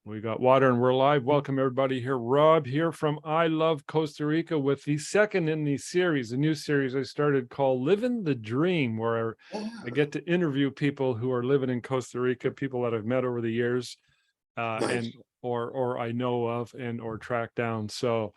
We got water and we're live. Welcome everybody here. Rob here from I Love Costa Rica with the second in the series, a new series I started called Living the Dream, where I get to interview people who are living in Costa Rica, people that I've met over the years, Nice. and or I know of and or track down. So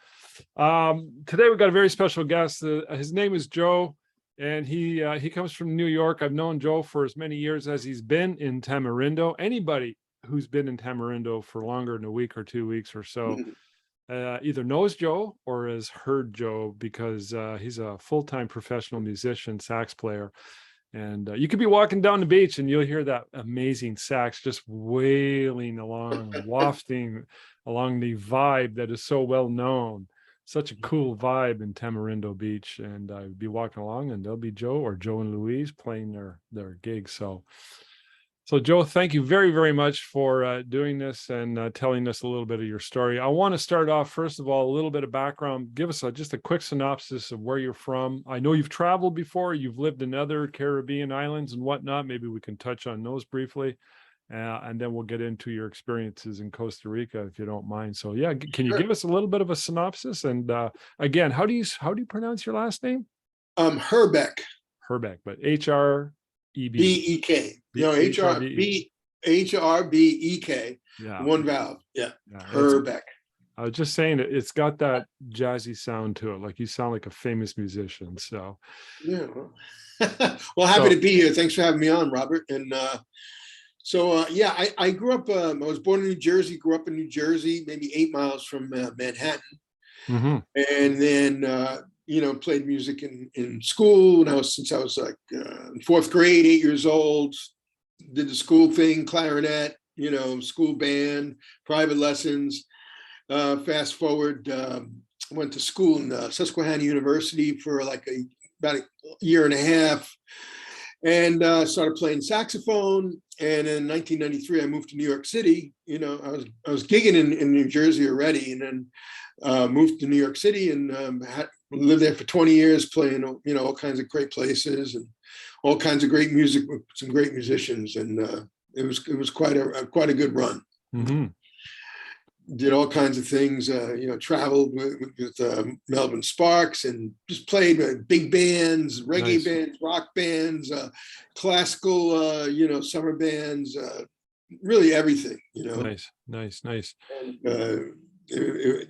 today we've got a very special guest. His name is Joe, and he comes from New York. I've known Joe for as many years as he's been in Tamarindo. Anybody who's been in Tamarindo for longer than a week or 2 weeks or so either knows Joe or has heard Joe, because he's a full-time professional musician, sax player. And you could be walking down the beach and you'll hear that amazing sax just wailing along, wafting along the vibe that is so well known. Such a cool vibe in Tamarindo Beach. And I'd be walking along and there'll be Joe or Joe and Louise playing their gig. So Joe, thank you very, very much for doing this and telling us a little bit of your story. I want to start off, first of all, a little bit of background. Give us just a quick synopsis of where you're from. I know you've traveled before. You've lived in other Caribbean islands and whatnot. Maybe we can touch on those briefly. And then we'll get into your experiences in Costa Rica, if you don't mind. So yeah, can you give us a little bit of a synopsis? And again, how do you pronounce your last name? Hrbek. Hrbek, but Hrbek. B-E-K. No, Hrbek. Yeah. One vowel. Yeah. Hrbek. I was just saying it's got that jazzy sound to it. Like you sound like a famous musician. So yeah. Well, happy to be here. Thanks for having me on, Robert. And I grew up, I was born in New Jersey, grew up in New Jersey, maybe 8 miles from Manhattan. Mm-hmm. And then played music in school since I was like in 4th grade, 8 years old. Did the school thing, clarinet, school band, private lessons. Fast forward, went to school in Susquehanna University for about a year and a half, and started playing saxophone. And in 1993, I moved to New York City. I was gigging in New Jersey already, and then moved to New York City and lived there for 20 years, playing all kinds of great places and all kinds of great music with some great musicians. And it was quite a good run. Mm-hmm. Did all kinds of things, traveled with Melvin Sparks, and just played big bands, reggae bands, rock bands, classical, summer bands, really everything, Nice.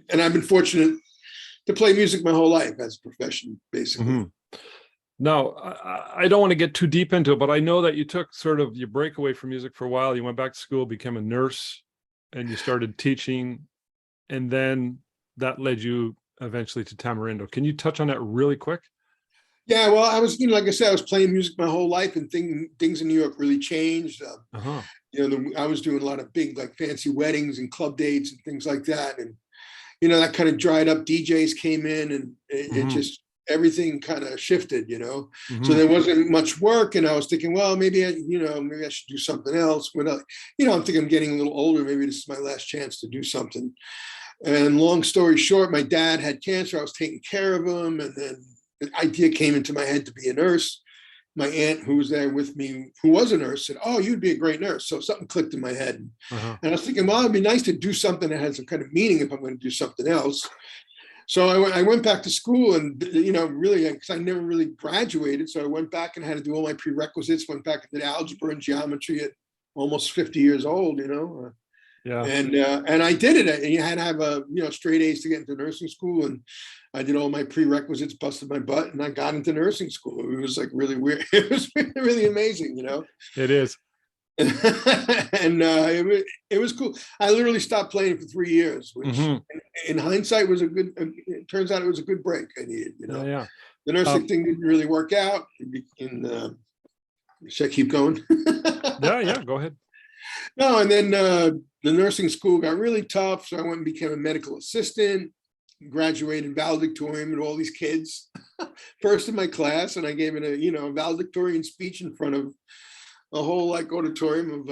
And I've been fortunate to play music my whole life as a profession, basically. Mm-hmm. Now, I don't want to get too deep into it, but I know that you took sort of your breakaway from music for a while. You went back to school, became a nurse, and you started teaching, and then that led you eventually to Tamarindo. Can you touch on that really quick? Yeah, well, I was, like I said, I was playing music my whole life, and things in New York really changed. I was doing a lot of big, fancy weddings and club dates and things like that. And, that kind of dried up. DJs came in, and it just, everything kind of shifted, Mm-hmm. So there wasn't much work. And I was thinking, well, maybe I should do something else. I'm thinking I'm getting a little older. Maybe this is my last chance to do something. And long story short, my dad had cancer. I was taking care of him. And then the idea came into my head to be a nurse. My aunt, who was there with me, who was a nurse, said, "Oh, you'd be a great nurse." So something clicked in my head. And I was thinking, well, it'd be nice to do something that has some kind of meaning if I'm going to do something else. So I went back to school, and, really, because I never really graduated. So I went back and had to do all my prerequisites, went back and did algebra and geometry at almost 50 years old, Yeah. And I did it. And you had to have straight A's to get into nursing school. And I did all my prerequisites, busted my butt, and I got into nursing school. It was really weird. It was really amazing, It is. And it was cool. I literally stopped playing for 3 years, which in hindsight was it turns out it was a good break I needed, Yeah. The nursing thing didn't really work out. Should I keep going? Yeah, go ahead. No, and then the nursing school got really tough. So I went and became a medical assistant, graduated valedictorian with all these kids, first in my class. And I gave it a valedictorian speech in front of a whole auditorium of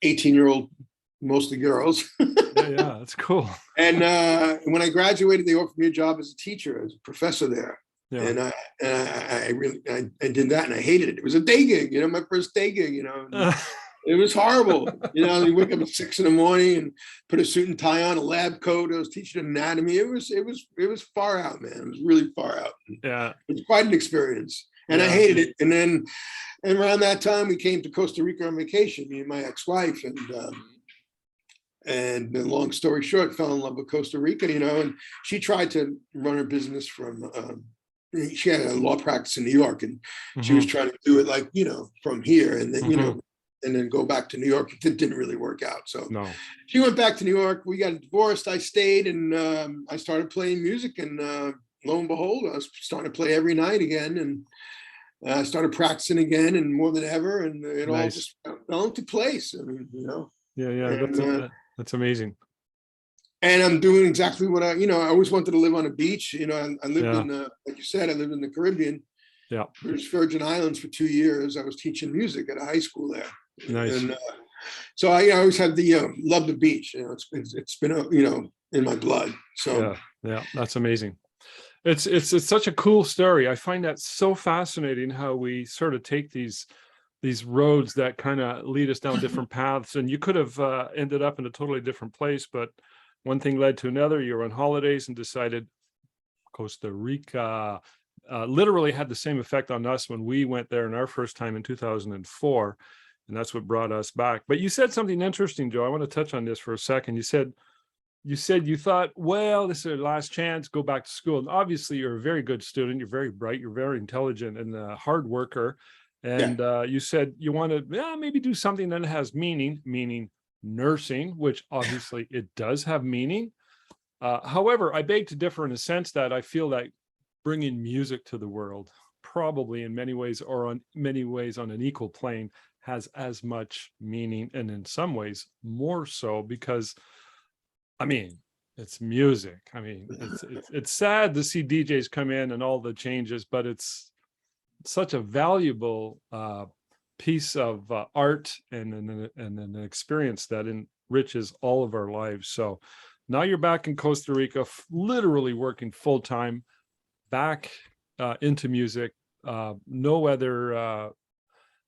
18-year-old, mostly girls. yeah, that's cool. And when I graduated, they offered me a job as a teacher, as a professor there. Yeah. And I did that, and I hated it. It was a day gig, my first day gig, It was horrible. You wake up at 6 in the morning and put a suit and tie on, a lab coat. I was teaching anatomy. It was far out, man. It was really far out. Yeah. It was quite an experience. And I Yeah. hated it. And then around that time, we came to Costa Rica on vacation, me and my ex-wife. And then long story short, fell in love with Costa Rica, and she tried to run her business from, she had a law practice in New York, and she was trying to do it like, from here. And then, and then go back to New York. It didn't really work out. So No. she went back to New York. We got divorced. I stayed, and I started playing music. And lo and behold, I was starting to play every night again. And I started practicing again, and more than ever. And it all Nice. just fell into place. I mean, Yeah. Yeah. And, That's amazing. and I'm doing exactly what I always wanted to live on a beach. I lived Yeah. in, like you said, I lived in the Caribbean, Yeah. British Virgin Islands for 2 years. I was teaching music at a high school there. Nice. And so I always had the love the beach. It's been in my blood. So Yeah. That's amazing. It's such a cool story. I find that so fascinating how we sort of take these roads that kind of lead us down different paths. And you could have ended up in a totally different place, but one thing led to another. You were on holidays and decided Costa Rica. Literally had the same effect on us when we went there in our first time in 2004. And that's what brought us back. But you said something interesting, Joe. I want to touch on this for a second. You said you thought, well, this is your last chance, go back to school. And obviously you're a very good student. You're very bright. You're very intelligent and a hard worker. And you said you want to maybe do something that has meaning nursing, which obviously it does have meaning. However, I beg to differ in a sense that I feel that bringing music to the world, probably in many ways or on many ways on an equal plane, has as much meaning, and in some ways more so, because I mean, it's music. I mean, it's sad to see DJs come in and all the changes, but it's such a valuable piece of art and an experience that enriches all of our lives. So now you're back in Costa Rica, literally working full time, back into music. No other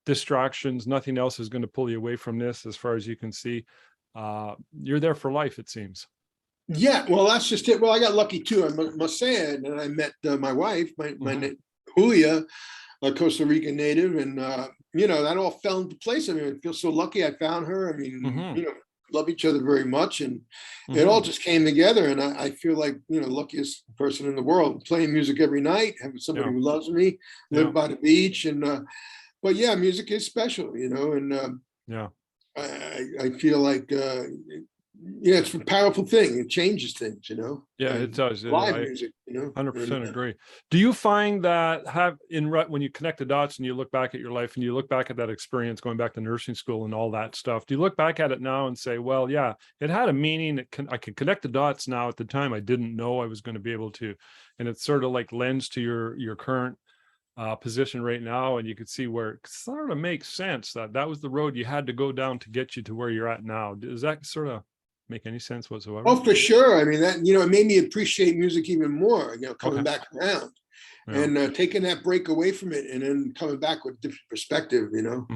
distractions, nothing else is going to pull you away from this, as far as you can see. You're there for life, it seems. yeah, well, that's just it. Well, I got lucky too, I must say. And I met my wife, my Julia, a Costa Rican native, and that all fell into place. I mean, I feel so lucky I found her. I mean, love each other very much, and it all just came together. And I feel like luckiest person in the world, playing music every night, having somebody who loves me, live by the beach, and but yeah, music is special, and I feel like it's a powerful thing. It changes things, Yeah, and it does. live music, 100% agree. Do you find that when you connect the dots and you look back at your life and you look back at that experience, going back to nursing school and all that stuff, do you look back at it now and say, well, yeah, it had a meaning. I can connect the dots now. At the time, I didn't know I was going to be able to, and it's sort of like lends to your current position right now, and you could see where it sort of makes sense that was the road you had to go down to get you to where you're at now. Does that sort of make any sense whatsoever? Oh, for sure. I mean, that it made me appreciate music even more, coming back around and taking that break away from it, and then coming back with a different perspective, and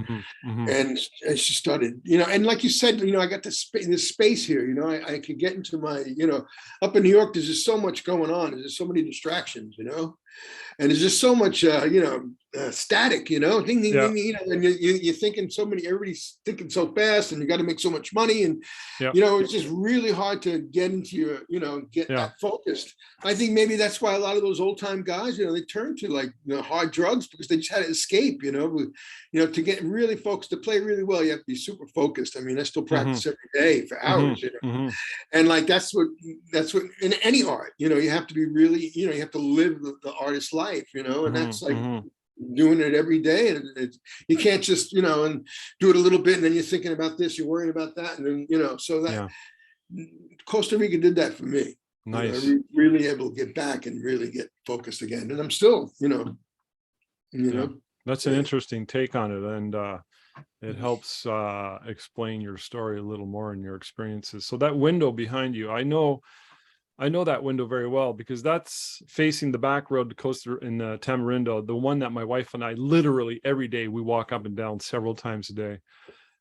I just started, and like you said, I got this space here, I could get into my, up in New York, there's just so much going on. There's just so many distractions, and there's just so much, static, ding, ding, ding, and you're thinking everybody's thinking so fast, and you got to make so much money, and it's just really hard to get into your, get that focused. I think maybe that's why a lot of those old time guys, they turn to like hard drugs, because they just had to escape, to get really focused, to play really well, you have to be super focused. I mean, I still practice every day for hours, and like that's what in any art, you have to be really, you have to live the artist's life, and that's like doing it every day, and you can't just and do it a little bit, and then you're thinking about this, you're worrying about that, and then so that Costa Rica did that for me. Nice. Really able to get back and really get focused again, and I'm still that's an interesting take on it, and it helps explain your story a little more and your experiences. So that window behind you, I know that window very well, because that's facing the back road to Costa in Tamarindo, the one that my wife and I literally every day we walk up and down several times a day.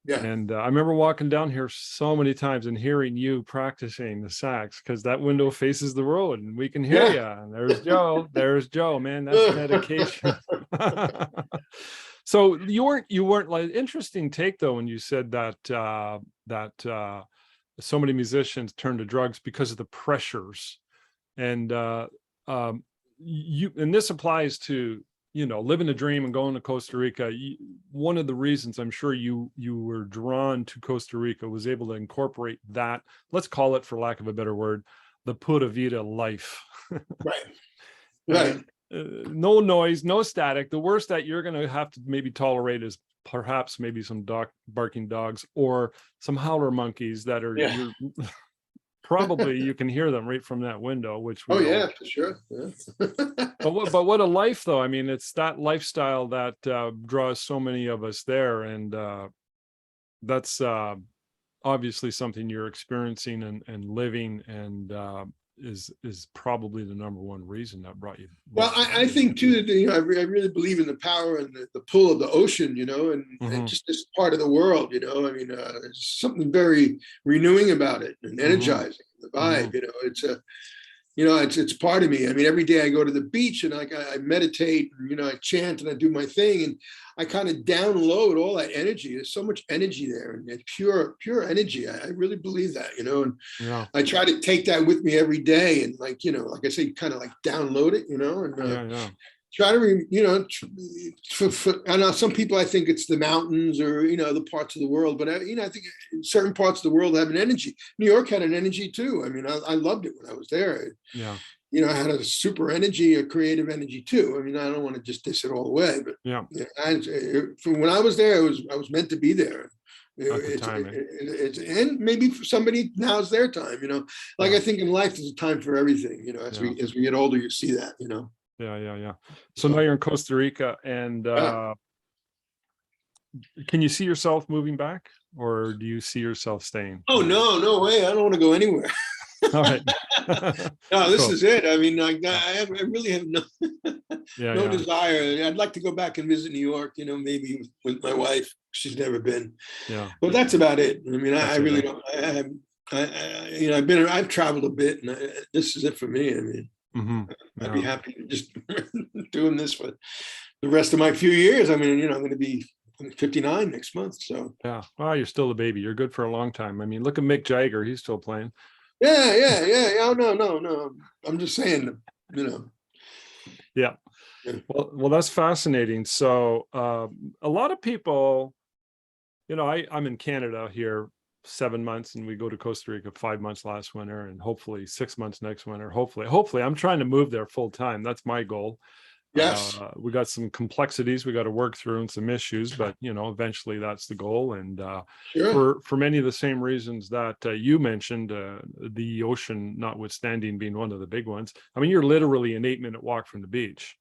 Yeah. And I remember walking down here so many times and hearing you practicing the sax, because that window faces the road and we can hear Yeah. you. And there's Joe, man, that's dedication. So you weren't like, interesting take though, when you said that so many musicians turn to drugs because of the pressures. And um, and this applies to, living a dream and going to Costa Rica. One of the reasons I'm sure you were drawn to Costa Rica was able to incorporate that, let's call it, for lack of a better word, the Pura Vida life. Right. Right. And no noise, no static. The worst that you're going to have to maybe tolerate is perhaps maybe some barking dogs or some howler monkeys that are Yeah. you're probably you can hear them right from that window, which Oh we all. yeah, for sure. Yeah. But what a life though. I mean, it's that lifestyle that draws so many of us there, and that's obviously something you're experiencing and living, and is probably the number one reason that brought you. Well, I think too that, I really believe in the power and the pull of the ocean, and just this part of the world, I mean, there's something very renewing about it and energizing. The vibe, it's a, it's part of me. I mean, every day I go to the beach and I meditate, and, I chant and I do my thing, and I kind of download all that energy. There's so much energy there, and it's pure energy. I really believe that, and Yeah. I try to take that with me every day, and like I say, kind of like download it, and Yeah. try to, I know some people, I think it's the mountains or, the parts of the world, but I think certain parts of the world have an energy. New York had an energy too. I mean, I loved it when I was there. Yeah. I had a super energy, a creative energy too. I mean, I don't want to just diss it all away, but Yeah. from when I was there, I was meant to be there. And maybe for somebody, now's their time, like, Yeah. I think in life there's a time for everything, as we get older, you see that, Yeah. So now you're in Costa Rica, and Yeah. can you see yourself moving back, or do you see yourself staying? Oh, no way. I don't want to go anywhere. All right. No, this Cool. is it. I mean, I really have no Yeah. desire. I'd like to go back and visit New York, maybe with my wife. She's never been, Yeah. but that's about it. I mean, I That's it, really eh? don't. I've traveled a bit, and this is it for me. I mean, I'd be Yeah. happy just doing this for the rest of my few years. I mean, I'm going to be 59 next month, so. Yeah. Well, you're still a baby. You're good for a long time. I mean, look at Mick Jagger. He's still playing. Yeah. Oh, no. I'm just saying, Yeah. Yeah. Well, that's fascinating. So a lot of people, I'm in Canada here 7 months, and we go to Costa Rica 5 months last winter, and hopefully 6 months next winter. Hopefully I'm trying to move there full time. That's my goal. Yes. We got some complexities we got to work through and some issues, but eventually that's the goal. And Sure. for many of the same reasons that you mentioned, the ocean notwithstanding being one of the big ones. I mean, you're literally an 8-minute walk from the beach.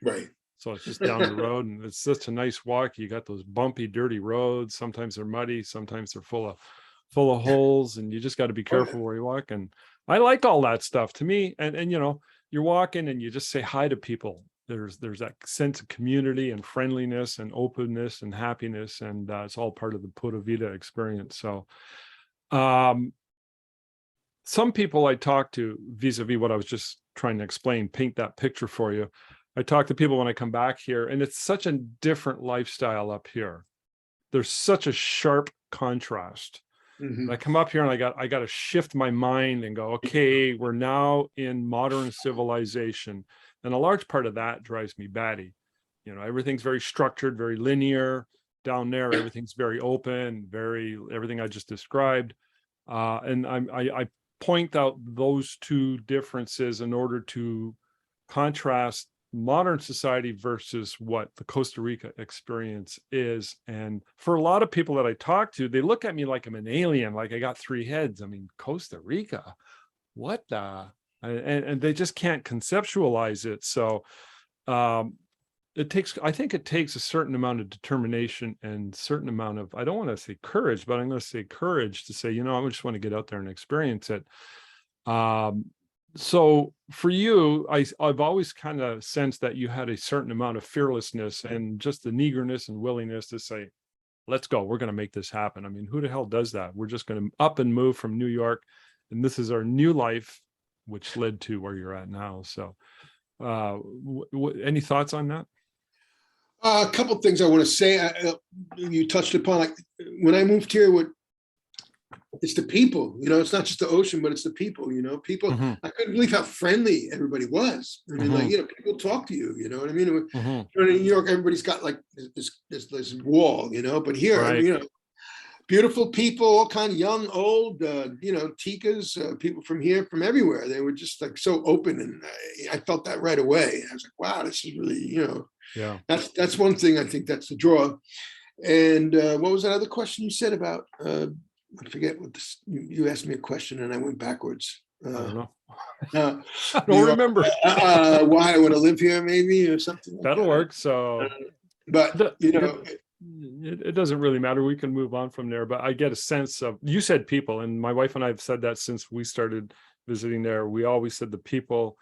Right. So it's just down the road, and it's just a nice walk. You got those bumpy, dirty roads. Sometimes they're muddy, sometimes they're full of holes, and you just got to be careful where you walk. And I like all that stuff. To me, and you're walking and you just say hi to people. There's that sense of community and friendliness and openness and happiness, and it's all part of the Pura Vida experience. So some people I talk to, vis-a-vis what I was just trying to explain, paint that picture for you. I talk to people when I come back here, and it's such a different lifestyle up here. There's such a sharp contrast. I come up here and I got to shift my mind and go, okay, we're now in modern civilization. And a large part of that drives me batty. Everything's very structured, very linear. Down there, everything's very open, everything I just described. And I point out those two differences in order to contrast modern society versus what the Costa Rica experience is. And for a lot of people that I talk to, they look at me like I'm an alien, like I got 3 heads. I mean, Costa Rica, what the? And they just can't conceptualize it. So I think it takes a certain amount of determination and certain amount of, I don't want to say courage, but I'm going to say courage to say, I just want to get out there and experience it. So for you, I've always kind of sensed that you had a certain amount of fearlessness and just an eagerness and willingness to say, let's go. We're going to make this happen. I mean, who the hell does that? We're just going to up and move from New York, and this is our new life, which led to where you're at now. So, any thoughts on that? A couple things I want to say. You touched upon, like, when I moved here, it's the people, it's not just the ocean, but it's the people, people. Mm-hmm. I couldn't believe how friendly everybody was. I mean, Mm-hmm. like, people talk to you, you know what I mean? Mm-hmm. In New York, everybody's got like this wall, but here, Right. beautiful people, all kind of young, old, Tikas, people from here, from everywhere. They were just like so open, and I felt that right away. I was like, wow, this is really, Yeah. that's one thing. I think that's the draw. And what was that other question you said about? I forget what this. You asked me a question, and I went backwards. I don't know. I New don't York, remember. why I want to live here, maybe, or something like That'll that. work. So, But it doesn't really matter. We can move on from there. But I get a sense of, you said people, and my wife and I have said that since we started visiting there. We always said the people.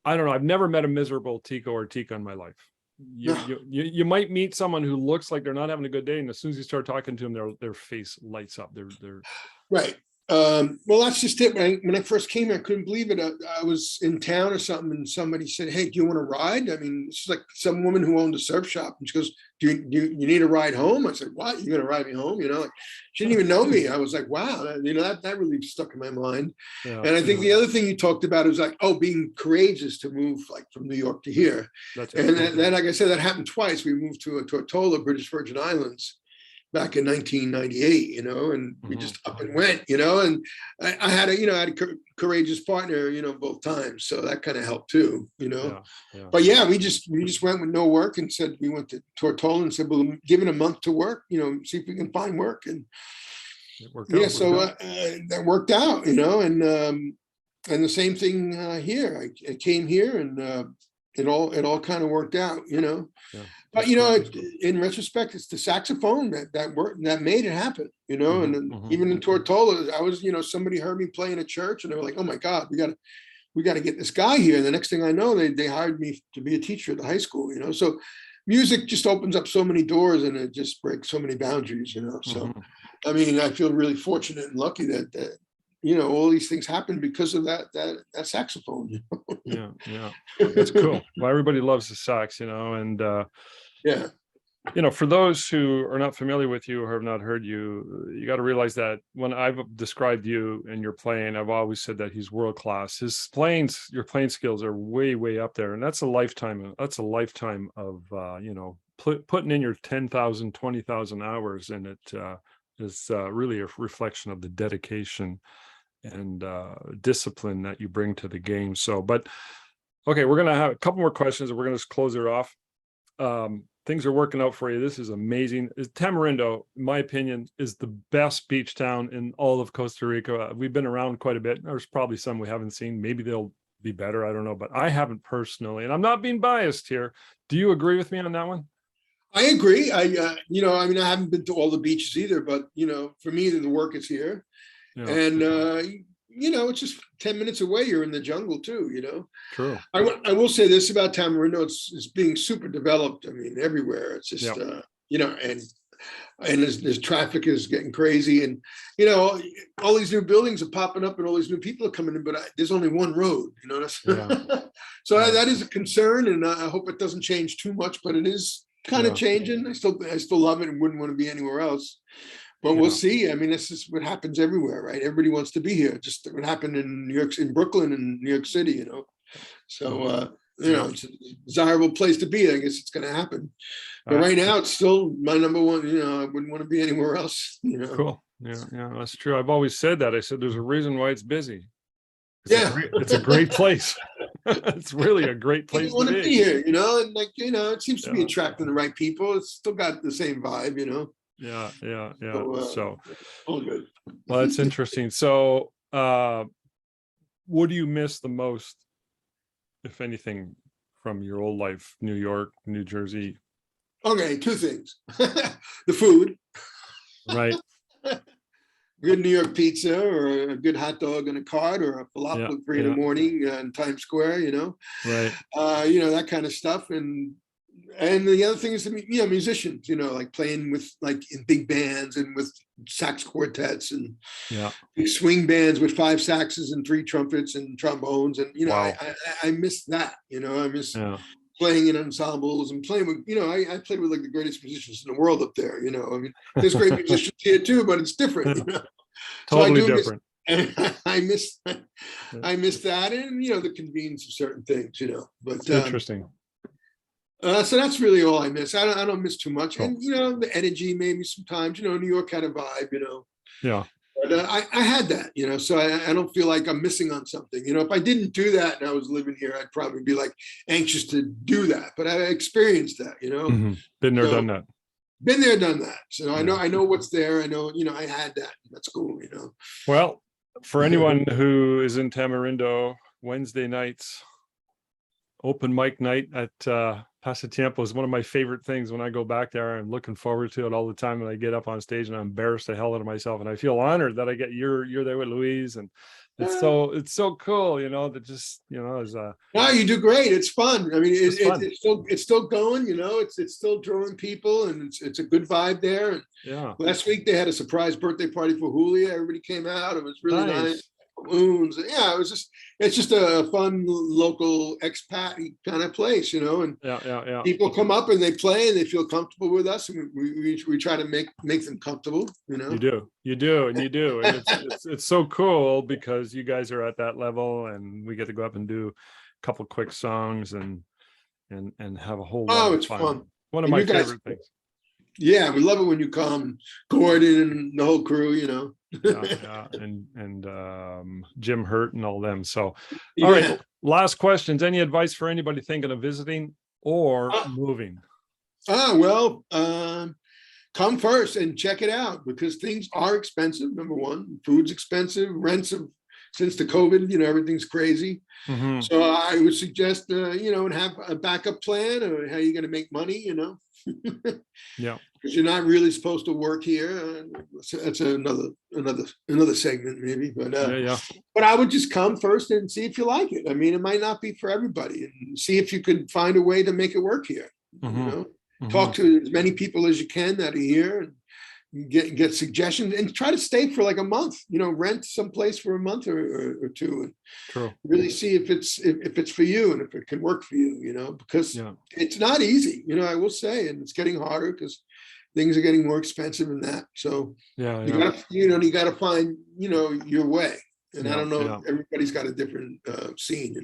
I don't know. I've never met a miserable Tico or Tika in my life. You might meet someone who looks like they're not having a good day, and as soon as you start talking to them, their face lights up. They're right. Well, that's just it. When I first came here, I couldn't believe it. I was in town or something, and somebody said, "Hey, do you want to ride?" I mean, it's like some woman who owned a surf shop, and she goes, "Do you need a ride home?" I said, "What? You're going to ride me home?" Like, she didn't even know me. I was like, "Wow," that really stuck in my mind. Yeah, and I think the other thing you talked about is like, being courageous to move like from New York to here. that's And then, like I said, that happened twice. We moved to Tortola, British Virgin Islands, back in 1998, and we just up and went, and I had a courageous partner, both times. So that kind of helped too, Yeah. But yeah, we just went with no work and said, we went to Tortola and said, well, give it a month to work, see if we can find work. And so that worked out, and the same thing here. I came here, and it all kind of worked out, Yeah. But in retrospect, it's the saxophone that made it happen, and then even in Tortola, I was, somebody heard me play in a church, and they were like, "Oh my God, we got to get this guy here." And the next thing I know, they hired me to be a teacher at the high school, So music just opens up so many doors, and it just breaks so many boundaries, So I mean, I feel really fortunate and lucky that all these things happen because of that saxophone. Yeah, that's cool. Well, everybody loves the sax, and yeah. For those who are not familiar with you or have not heard you, you got to realize that when I've described you and your playing, I've always said that he's world class. Your playing skills are way, way up there, and that's a lifetime. That's a lifetime of putting in your 10,000, 20,000 hours, and it is really a reflection of the dedication and discipline that you bring to the game. So, but okay, we're gonna have a couple more questions, and we're gonna just close it off. Things are working out for you. This is amazing. Tamarindo, in my opinion, is the best beach town in all of Costa Rica. We've been around quite a bit. There's probably some we haven't seen. Maybe they'll be better. I don't know, but I haven't personally, and I'm not being biased here. Do you agree with me on that one? I agree. I haven't been to all the beaches either, but for me, the work is here, and it's just 10 minutes away. You're in the jungle too. True. I will say this about Tamarindo: it's being super developed. I mean, everywhere. It's just and there's traffic is getting crazy, and all these new buildings are popping up, and all these new people are coming in, but there's only one road. So that is a concern, and I hope it doesn't change too much, but it is kind of changing. I still love it and wouldn't want to be anywhere else. But we'll see. I mean, this is what happens everywhere, right? Everybody wants to be here. Just what happened in New York, in Brooklyn and New York City, So, it's a desirable place to be. I guess it's going to happen. But right now, it's still my number one. I wouldn't want to be anywhere else. Cool. Yeah, that's true. I've always said that. I said there's a reason why it's busy. It's a great place. It's really a great place to be here. And it seems to be attracting the right people. It's still got the same vibe. Yeah. So all good. Well, that's interesting. So, what do you miss the most, if anything, from your old life, New York, New Jersey? Okay, two things. The food. Right. Good New York pizza, or a good hot dog in a cart, or a falafel at 3 in the morning in Times Square, Right. that kind of stuff. And And the other thing is, musicians, like playing with like in big bands and with sax quartets and Yeah. big swing bands with 5 saxes and 3 trumpets and trombones. And, Wow. I miss that, I miss Yeah. playing in ensembles and playing with, I played with like the greatest musicians in the world up there, I mean, there's great musicians here too, but it's different, So I Totally do miss, different. and I miss, Yeah. I miss that, and the convenience of certain things, but It's interesting. so that's really all I miss. I don't miss too much, Cool. and the energy maybe sometimes. New York had a vibe, Yeah. But I had that, so I don't feel like I'm missing on something. If I didn't do that and I was living here, I'd probably be like anxious to do that. But I experienced that, Mhm. Been there, So done that. been there, done that. So Yeah. I know what's there. I know, I had that. That's cool, Well, for anyone who is in Tamarindo, Wednesday nights, open mic night at Pasatiempo is one of my favorite things. When I go back there, I'm looking forward to it all the time. And I get up on stage and I'm embarrassed the hell out of myself. And I feel honored that I get you're there with Louise. And it's so cool, that just, is No, you do great. It's fun. I mean, it's fun. it's still going. It's still drawing people, and it's a good vibe there. And Yeah. last week they had a surprise birthday party for Julia. Everybody came out. It was really nice. Balloons. Yeah, it's just a fun local expat kind of place, and Yeah. people come up and they play and they feel comfortable with us, and we try to make them comfortable, You do, and it's so cool because you guys are at that level, and we get to go up and do a couple quick songs and have a whole lot Oh, of it's fun. fun. One of And my you guys, favorite things. yeah, we love it when you come, Gordon and the whole crew, Yeah, and Jim Hurt and all them. So, Yeah. all right, last questions. Any advice for anybody thinking of visiting or Uh, moving? Well, come first and check it out, because things are expensive. Number one, food's expensive, rents have, since the COVID, everything's crazy. Mhm. So I would suggest, and have a backup plan of how you're going to make money, Yeah. because you're not really supposed to work here. That's another segment maybe, Yeah. but I would just come first and see if you like it. I mean, it might not be for everybody, and see if you could find a way to make it work here. Mhm. Talk to as many people as you can that are here, and get suggestions, and try to stay for like a month. Rent someplace for a month or two, and True. really see if it's for you and if it can work for you. Because Yeah. it's not easy. I will say, and it's getting harder because things are getting more expensive and that. So Yeah. you got to find your way. And I don't know. Yeah. Everybody's got a different scene.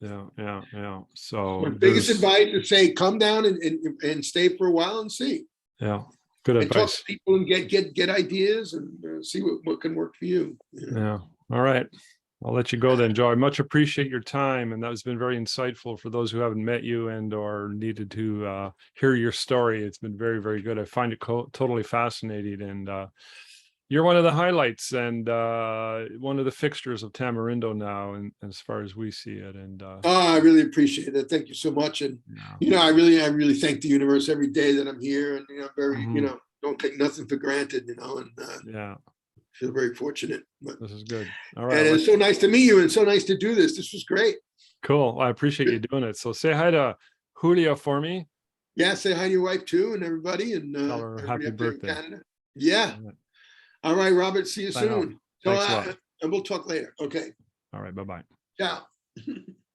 Yeah. So My biggest advice is say, come down and stay for a while and see. Yeah. Good And talk advice. to people and get ideas, and see what can work for you. Yeah. All right. I'll let you go then, Joe. I much appreciate your time, and that has been very insightful for those who haven't met you and or needed to hear your story. It's been very, very good. I find it totally fascinating, and you're one of the highlights and one of the fixtures of Tamarindo now, and as far as we see it. And I really appreciate it. Thank you so much. And I really thank the universe every day that I'm here, and very don't take nothing for granted. And yeah, feel very fortunate. But, this is good. All right, and it's so nice to meet you, and so nice to do this. This was great. Cool. I appreciate you doing it. So say hi to Julia for me. Yeah, say hi to your wife too, and everybody, and Tell her everybody happy up there in birthday. Canada. Yeah. All right, Robert. See you Bye now. soon. Thanks a lot. And we'll talk later. Okay. All right. Bye-bye. Ciao.